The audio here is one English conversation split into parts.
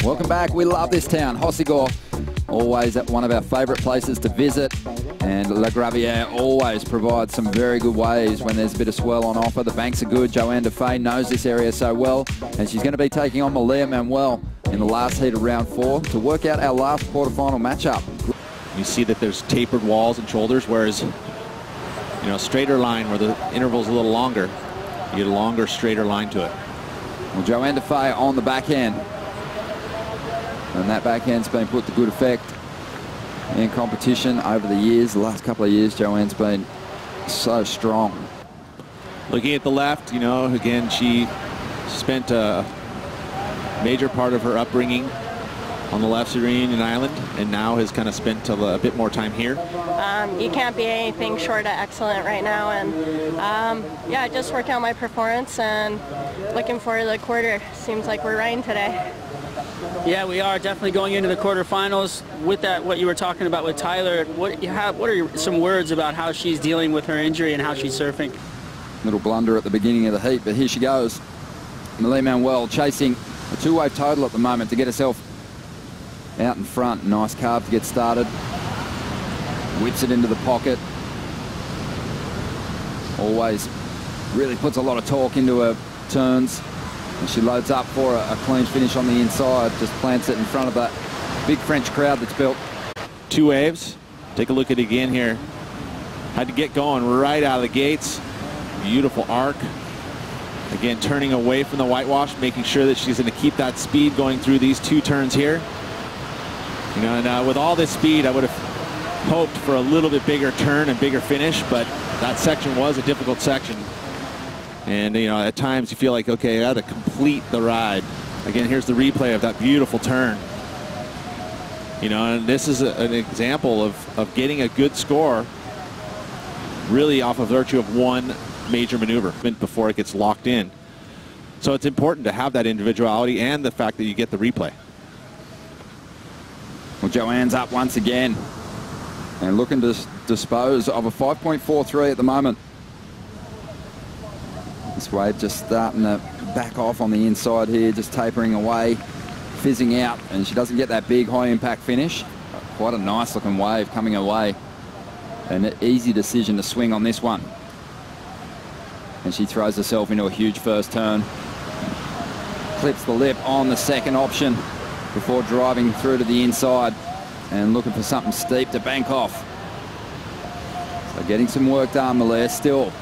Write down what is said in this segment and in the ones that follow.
Welcome back. We love this town. Hossegor, always one of our favourite places to visit. And La Gravière always provides some very good waves when there's a bit of swell on offer. The banks are good. Johanne Defay knows this area so well. And she's going to be taking on Malia Manuel in the last heat of round 4 to work out our last quarterfinal matchup. You see that there's tapered walls and shoulders, whereas, you know, a straighter line where the interval's a little longer, you get a longer, straighter line to it. Well, Johanne Defay on the backhand. And that backhand's been put to good effect in competition over the years. The last couple of years, Johanne's been so strong. Looking at the left, you know, again, she spent a major part of her upbringing on the left of Reunion Island, and now has kind of spent a bit more time here. You can't be anything short of excellent right now, and yeah, just working on my performance and looking forward to the quarter. Seems like we're riding today. Yeah, we are definitely going into the quarterfinals. With that, what you were talking about with Tyler, what are some words about how she's dealing with her injury and how she's surfing? Little blunder at the beginning of the heat, but here she goes. Malia Manuel chasing a 2-wave total at the moment to get herself out in front. Nice carve to get started. Whips it into the pocket. Always really puts a lot of torque into her turns. And she loads up for a clean finish on the inside. Just plants it in front of that big French crowd that's built. 2 waves. Take a look at it again here. Had to get going right out of the gates. Beautiful arc. Again, turning away from the whitewash, making sure that she's going to keep that speed going through these 2 turns here. You know, and with all this speed, I would have hoped for a little bit bigger turn and bigger finish, but that section was a difficult section. And, you know, at times you feel like, okay, I got to complete the ride. Again, here's the replay of that beautiful turn. You know, and this is an example of getting a good score really off of virtue of one major maneuver before it gets locked in. So it's important to have that individuality and the fact that you get the replay. Well, Johanne's up once again and looking to dispose of a 5.43 at the moment. This wave just starting to back off on the inside here, just tapering away, fizzing out, and she doesn't get that big high impact finish. Quite a nice looking wave coming away. An easy decision to swing on this one. And she throws herself into a huge first turn. Clips the lip on the second option before driving through to the inside and looking for something steep to bank off. So getting some work done, Malia, still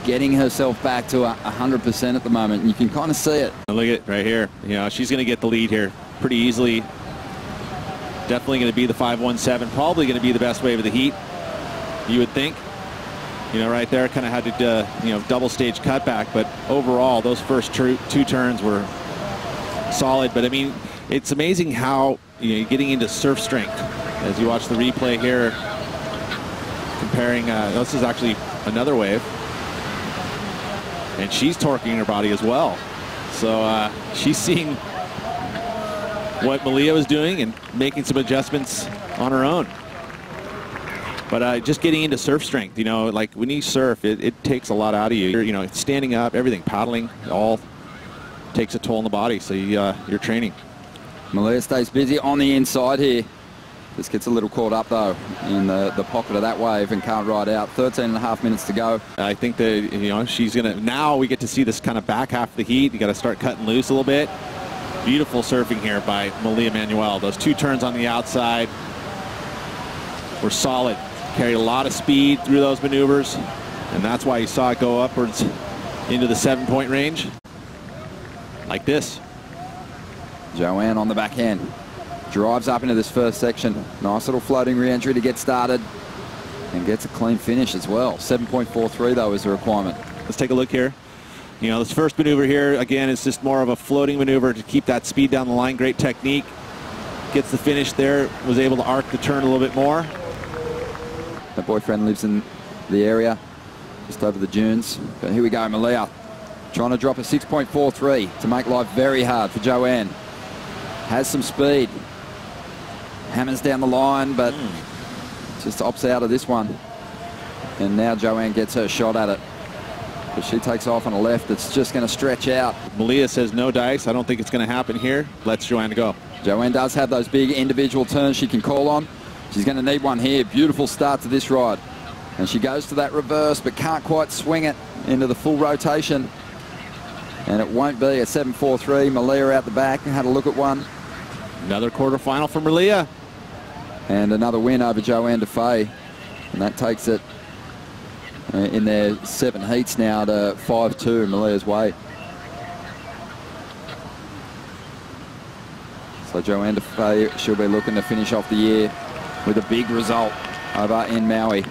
getting herself back to 100% at the moment. You can kind of see it. Look at it right here. You know, she's going to get the lead here pretty easily. Definitely going to be the 5.17. Probably going to be the best wave of the heat, you would think. You know, right there, kind of had to, you know, double stage cutback. But overall, those first 2 turns were solid. But I mean, it's amazing how, you know, you're getting into surf strength as you watch the replay here. Comparing, this is actually another wave. And she's torquing her body as well. So she's seeing what Malia was doing and making some adjustments on her own. But just getting into surf strength, you know, like when you surf, it takes a lot out of you. You know, standing up, everything, paddling, all takes a toll on the body. So you're training. Malia stays busy on the inside here. This gets a little caught up, though, in the pocket of that wave and can't ride out. 13.5 minutes to go. I think that, you know, she's going to, now we get to see this kind of back half of the heat. You got to start cutting loose a little bit. Beautiful surfing here by Malia Manuel. Those 2 turns on the outside were solid. Carried a lot of speed through those maneuvers, and that's why you saw it go upwards into the 7-point range. Like this. Johanne on the backhand. Drives up into this first section. Nice little floating re-entry to get started. And gets a clean finish as well. 7.43 though is the requirement. Let's take a look here. You know, this first maneuver here, again, is just more of a floating maneuver to keep that speed down the line. Great technique. Gets the finish there. Was able to arc the turn a little bit more. Her boyfriend lives in the area, just over the dunes. But here we go, Malia. Trying to drop a 6.43 to make life very hard for Johanne. Has some speed. Hammers down the line, but just opts out of this one. And now Johanne gets her shot at it. But she takes off on a left. It's just going to stretch out. Malia says no dice. I don't think it's going to happen here. Lets Johanne go. Johanne does have those big individual turns she can call on. She's going to need one here. Beautiful start to this ride. And she goes to that reverse, but can't quite swing it into the full rotation. And it won't be a 7.43. Malia out the back. Had a look at one. Another quarterfinal for Malia. And another win over Johanne Defay. And that takes it in their 7 heats now to 5-2 Malia's way. So Johanne Defay, she'll be looking to finish off the year with a big result over in Maui.